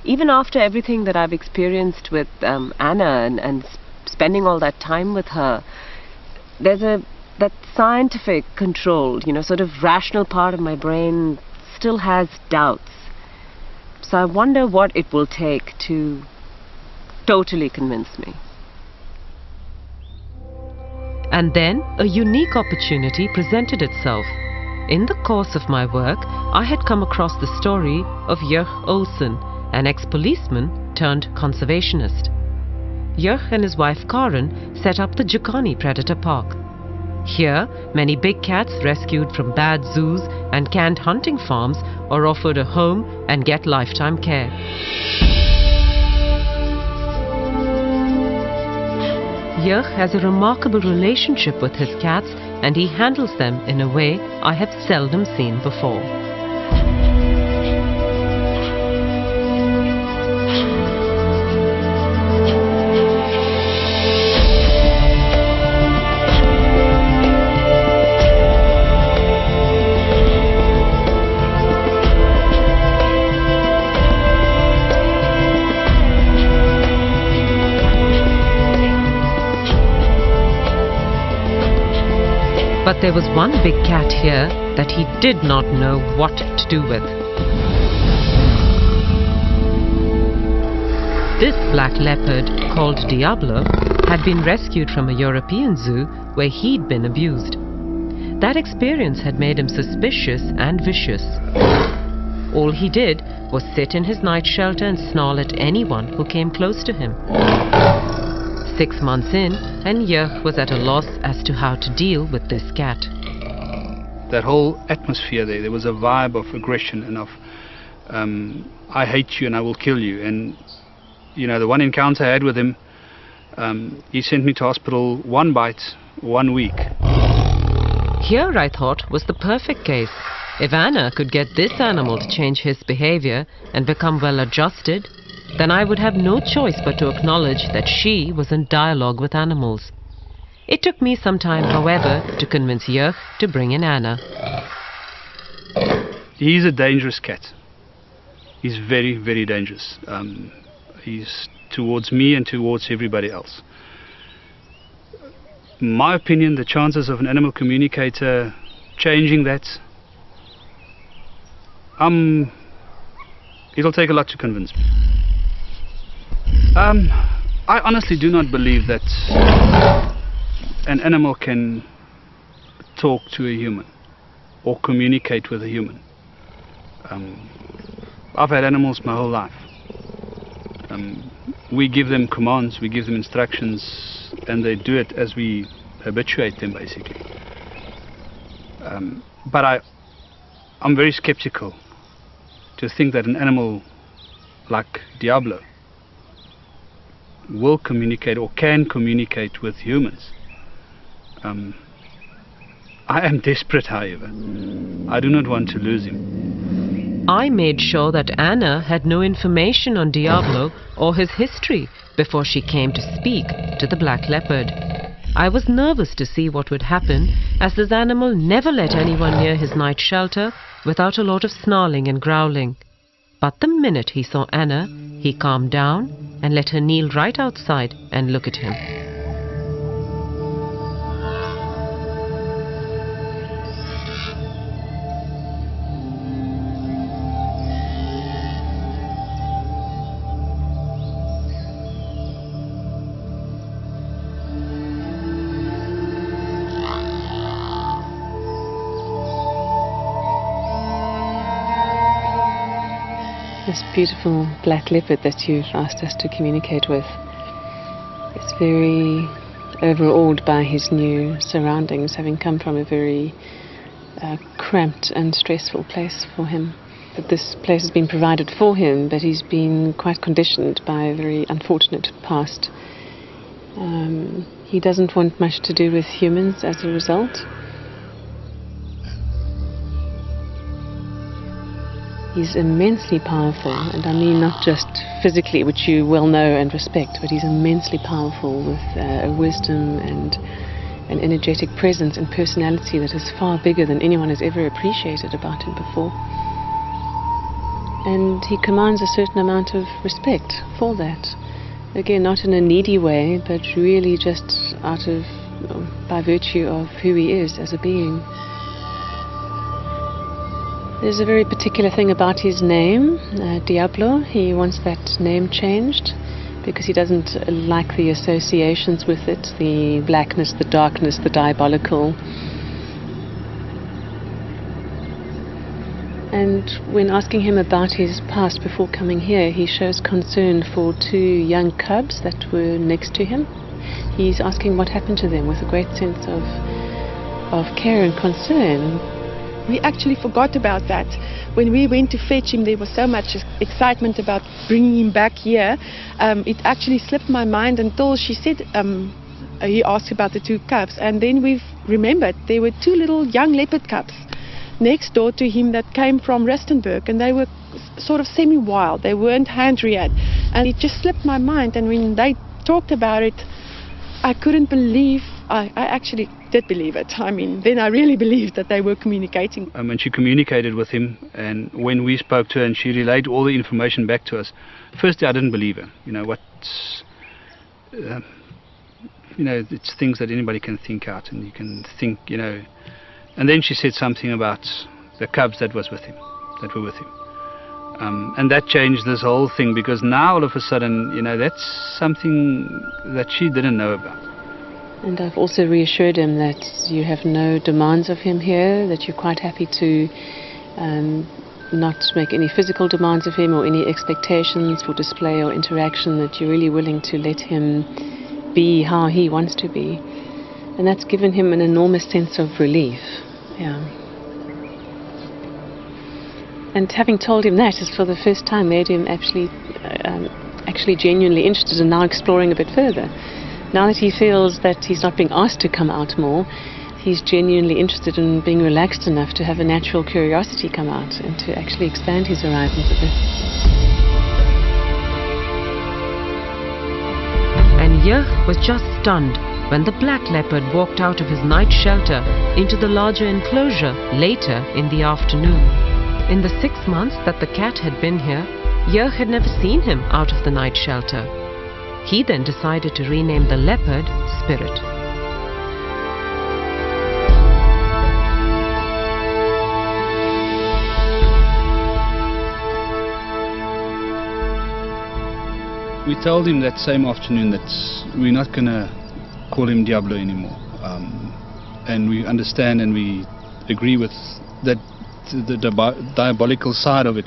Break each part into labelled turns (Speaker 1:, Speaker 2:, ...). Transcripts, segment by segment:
Speaker 1: even after everything that I've experienced with Anna and spending all that time with her, there's that scientific controlled, sort of rational part of my brain still has doubts. So I wonder what it will take to totally convince me.
Speaker 2: And then a unique opportunity presented itself. In the course of my work, I had come across the story of Jurg Olsen, an ex-policeman turned conservationist. Jurg and his wife Karen set up the Jukani Predator Park. Here, many big cats rescued from bad zoos and canned hunting farms are offered a home and get lifetime care. Jurg has a remarkable relationship with his cats, and he handles them in a way I have seldom seen before. But there was one big cat here that he did not know what to do with. This black leopard, called Diablo, had been rescued from a European zoo where he'd been abused. That experience had made him suspicious and vicious. All he did was sit in his night shelter and snarl at anyone who came close to him. 6 months in, and Jurg was at a loss as to how to deal with this cat.
Speaker 3: That whole atmosphere there was a vibe of aggression and of I hate you and I will kill you. And the one encounter I had with him, he sent me to hospital 1 bite, 1 week.
Speaker 2: Here, I thought, was the perfect case. If Anna could get this animal to change his behavior and become well adjusted, then I would have no choice but to acknowledge that she was in dialogue with animals. It took me some time, however, to convince Jurg to bring in Anna.
Speaker 3: He's a dangerous cat. He's very, very dangerous. He's towards me and towards everybody else. In my opinion, the chances of an animal communicator changing that, it'll take a lot to convince me. I honestly do not believe that an animal can talk to a human or communicate with a human. I've had animals my whole life. We give them commands, we give them instructions, and they do it as we habituate them, basically. But I'm very skeptical to think that an animal like Diablo will communicate or can communicate with humans. I am desperate, however. I do not want to lose him.
Speaker 2: I made sure that Anna had no information on Diablo or his history before she came to speak to the black leopard. I was nervous to see what would happen, as this animal never let anyone near his night shelter without a lot of snarling and growling. But the minute he saw Anna, he calmed down and let her kneel right outside and look at him.
Speaker 4: This beautiful black leopard that you've asked us to communicate with is very overawed by his new surroundings, having come from a very cramped and stressful place for him. That this place has been provided for him, but he's been quite conditioned by a very unfortunate past. He doesn't want much to do with humans as a result. He's immensely powerful, and I mean not just physically, which you well know and respect, but he's immensely powerful with a wisdom and an energetic presence and personality that is far bigger than anyone has ever appreciated about him before. And he commands a certain amount of respect for that. Again, not in a needy way, but really just by virtue of who he is as a being. There's a very particular thing about his name, Diablo. He wants that name changed because he doesn't like the associations with it, the blackness, the darkness, the diabolical. And when asking him about his past before coming here, he shows concern for 2 young cubs that were next to him. He's asking what happened to them with a great sense of care and concern.
Speaker 5: We actually forgot about that. When we went to fetch him, there was so much excitement about bringing him back here. It actually slipped my mind until she said, he asked about the 2 cubs, and then we've remembered there were 2 little young leopard cubs next door to him that came from Rustenburg, and they were sort of semi-wild. They weren't hand-reared, and it just slipped my mind. And when they talked about it, I couldn't believe. I actually did believe it. I mean, then I really believed that they were communicating.
Speaker 3: And she communicated with him, and when we spoke to her and she relayed all the information back to us, firstly I didn't believe her. It's things that anybody can think out, and you can think, And then she said something about the cubs that were with him. And that changed this whole thing, because now all of a sudden, that's something that she didn't know about.
Speaker 4: And I've also reassured him that you have no demands of him here, that you're quite happy to not make any physical demands of him or any expectations for display or interaction, that you're really willing to let him be how he wants to be. And that's given him an enormous sense of relief. Yeah. And having told him that is for the first time made him actually genuinely interested in now exploring a bit further. Now that he feels that he's not being asked to come out more, he's genuinely interested in being relaxed enough to have a natural curiosity come out and to actually expand his horizons a bit.
Speaker 2: And Yeh was just stunned when the black leopard walked out of his night shelter into the larger enclosure later in the afternoon. In the 6 months that the cat had been here, Yeh had never seen him out of the night shelter. He then decided to rename the leopard Spirit.
Speaker 3: We told him that same afternoon that we're not going to call him Diablo anymore. And we understand and we agree with that the diabolical side of it.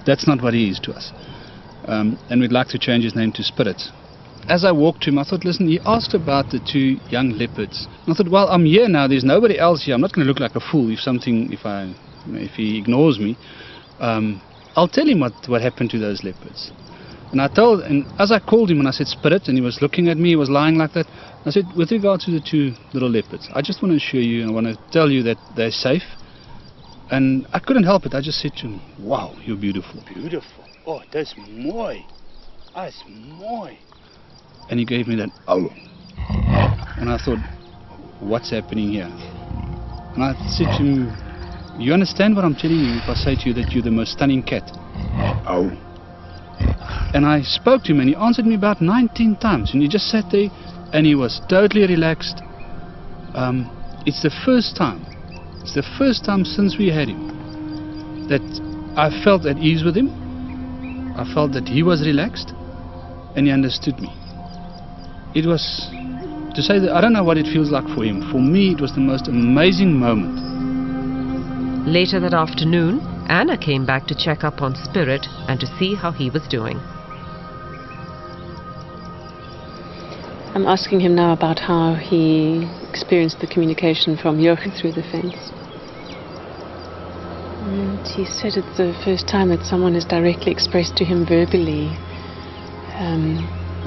Speaker 3: That's not what he is to us. And we'd like to change his name to Spirit. As I walked to him, I thought, listen, he asked about the 2 young leopards. And I thought, well, I'm here now, there's nobody else here. I'm not going to look like a fool if he ignores me. I'll tell him what happened to those leopards. And as I called him and I said Spirit, and he was looking at me, he was lying like that, I said, with regard to the 2 little leopards, I just want to assure you and I want to tell you that they're safe. And I couldn't help it. I just said to him, wow, you're beautiful.
Speaker 6: Beautiful. Oh, that's mooi. That's mooi.
Speaker 3: And he gave me that, oh. And I thought, what's happening here? And I said to him, you understand what I'm telling you if I say to you that you're the most stunning cat?
Speaker 6: Oh.
Speaker 3: And I spoke to him and he answered me about 19 times. And he just sat there and he was totally relaxed. It's the first time since we had him that I felt at ease with him. I felt that he was relaxed and he understood me. It was, to say that, I don't know what it feels like for him. For me, it was the most amazing moment.
Speaker 2: Later that afternoon, Anna came back to check up on Spirit and to see how he was doing.
Speaker 4: I'm asking him now about how he experienced the communication from Jurgen through the fence. And he said it's the first time that someone has directly expressed to him verbally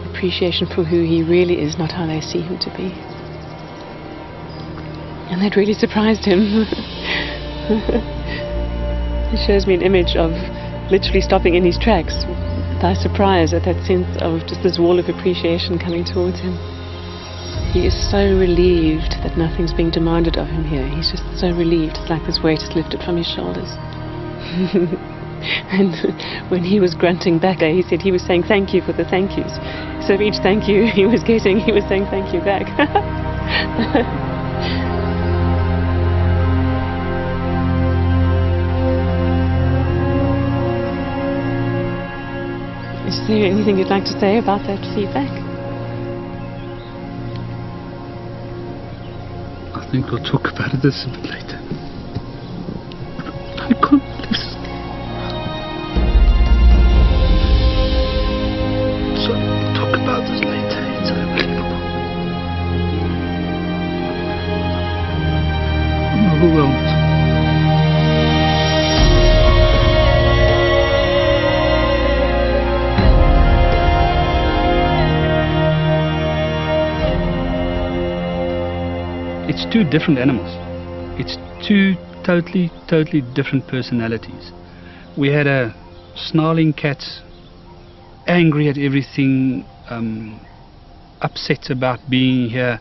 Speaker 4: appreciation for who he really is, not how they see him to be. And that really surprised him. It shows me an image of literally stopping in his tracks by surprise at that sense of just this wall of appreciation coming towards him. He is so relieved that nothing's being demanded of him here. He's just so relieved. It's like this weight is lifted from his shoulders. And when he was grunting back, he said he was saying thank you for the thank yous. So for each thank you he was getting, he was saying thank you back. Is there anything you'd like to say about that feedback?
Speaker 3: I think we'll talk about this a bit later. I can't listen. So we'll talk about this later. It's unbelievable. I'm overwhelmed. It's two different animals. It's two totally different personalities. We had a snarling cat, angry at everything, upset about being here,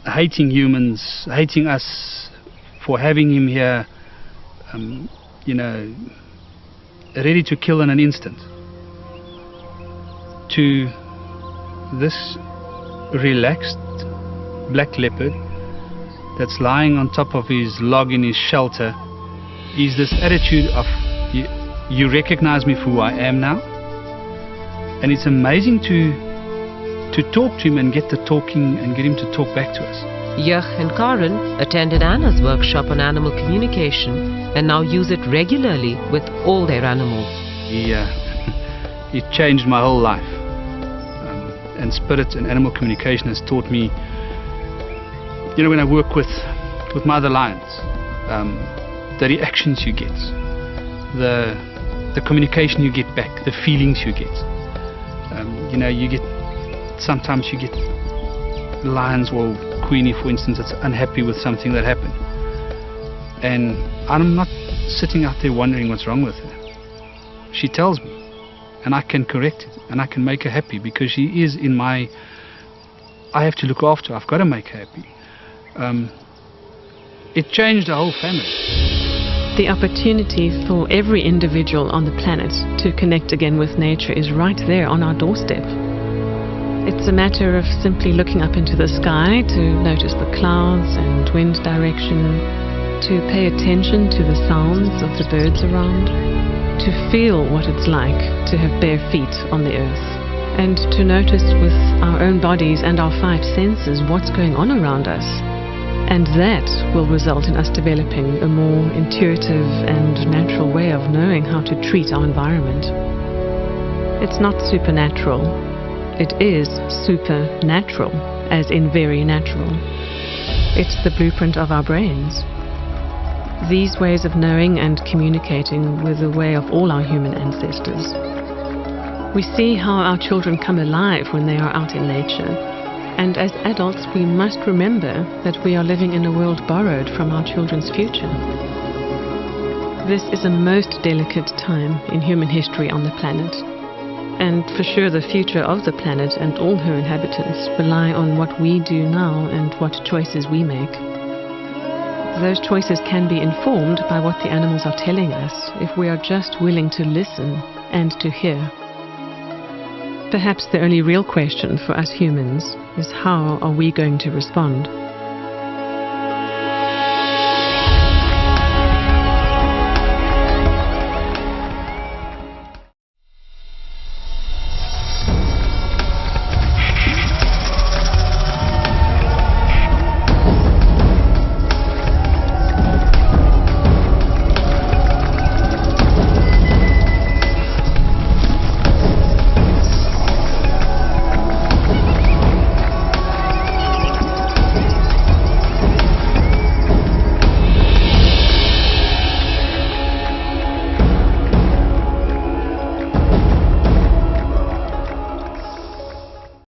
Speaker 3: hating humans, hating us for having him here, ready to kill in an instant. To this relaxed black leopard that's lying on top of his log in his shelter is this attitude of you recognize me for who I am now. And it's amazing to talk to him and get the talking and get him to talk back to us.
Speaker 2: Jurg and Karen attended Anna's workshop on animal communication and now use it regularly with all their animals.
Speaker 3: It changed my whole life. And spirit and animal communication has taught me, when I work with my other lions, the reactions you get, the communication you get back, the feelings you get. Sometimes you get lions or Queenie, for instance, that's unhappy with something that happened. And I'm not sitting out there wondering what's wrong with her. She tells me, and I can correct it, and I can make her happy because she is in my... I have to look after her. I've got to make her happy. It changed the whole family.
Speaker 4: The opportunity for every individual on the planet to connect again with nature is right there on our doorstep. It's a matter of simply looking up into the sky to notice the clouds and wind direction, to pay attention to the sounds of the birds around, to feel what it's like to have bare feet on the earth, and to notice with our own bodies and our 5 senses what's going on around us. And that will result in us developing a more intuitive and natural way of knowing how to treat our environment. It's not supernatural. It is supernatural, as in very natural. It's the blueprint of our brains. These ways of knowing and communicating were the way of all our human ancestors. We see how our children come alive when they are out in nature. And as adults, we must remember that we are living in a world borrowed from our children's future. This is a most delicate time in human history on the planet. And for sure the future of the planet and all her inhabitants rely on what we do now and what choices we make. Those choices can be informed by what the animals are telling us if we are just willing to listen and to hear. Perhaps the only real question for us humans is how are we going to respond?